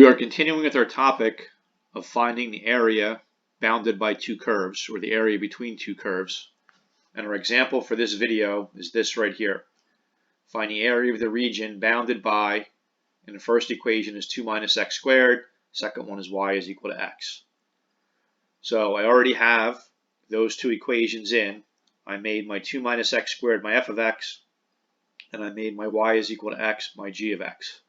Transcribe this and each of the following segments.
We are continuing with our topic of finding the area bounded by two curves, or the area between two curves. And our example for this video is this right here. Find the area of the region bounded by, and the first equation is 2 minus x squared, second one is y is equal to x. So I already have those two equations in. I made my 2 minus x squared my f of x, and I made my y is equal to x my g of x.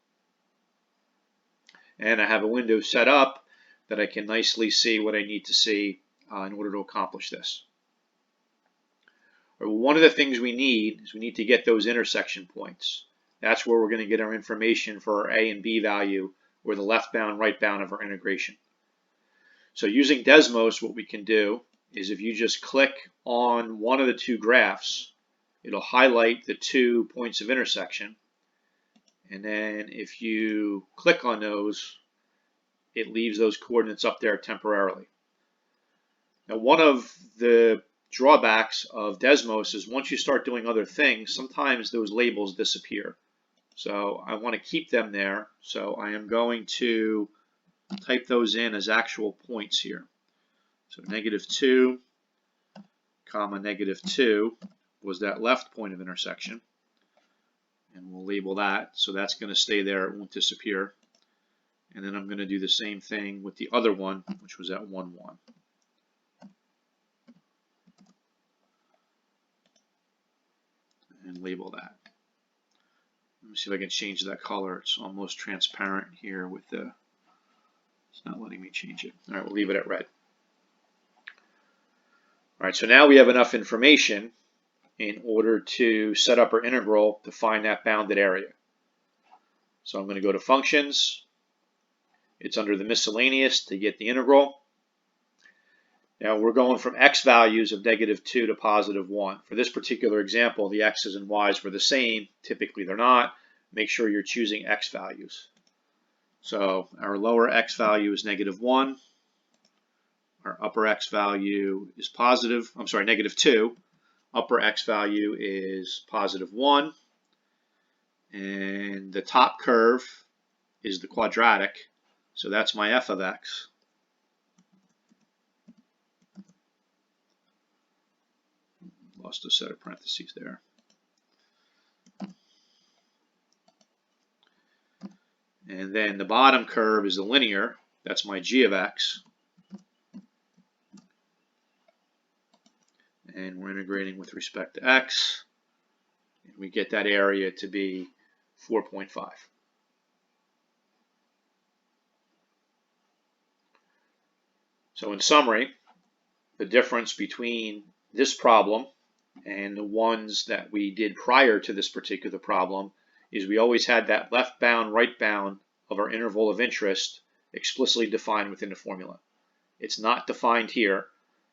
And I have a window set up that I can nicely see what I need to see in order to accomplish this. One of the things we need is we need to get those intersection points. That's where we're going to get our information for our a and b value, or the left bound, right bound of our integration. So using Desmos, what we can do is if you just click on one of the two graphs, it'll highlight the 2 points of intersection. And then if you click on those, it leaves those coordinates up there temporarily. Now, one of the drawbacks of Desmos is once you start doing other things, sometimes those labels disappear. So I want to keep them there. So I am going to type those in as actual points here. So -2, comma -2 was that left point of intersection. And we'll label that, so that's going to stay there, it won't disappear. And then I'm going to do the same thing with the other one, which was at 1, 1. And label that. Let me see if I can change that color. It's almost transparent here with the, it's not letting me change it. All right, we'll leave it at red. All right, so now we have enough information in order to set up our integral to find that bounded area. So I'm going to go to functions. It's under the miscellaneous to get the integral. Now we're going from x values of -2 to +1. For this particular example, the x's and y's were the same. Typically they're not. Make sure you're choosing x values. So our lower x value is -1. Our upper x value is -2. Upper x value is +1, and the top curve is the quadratic, so that's my f of x. Lost a set of parentheses there. And then the bottom curve is the linear, that's my g of x. And we're integrating with respect to x, and we get that area to be 4.5. So in summary, the difference between this problem and the ones that we did prior to this particular problem is we always had that left bound, right bound of our interval of interest explicitly defined within the formula. It's not defined here.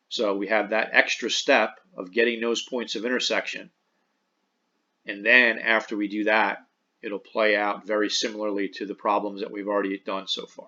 So we have that extra step of getting those points of intersection. And then after we do that, it'll play out very similarly to the problems that we've already done so far.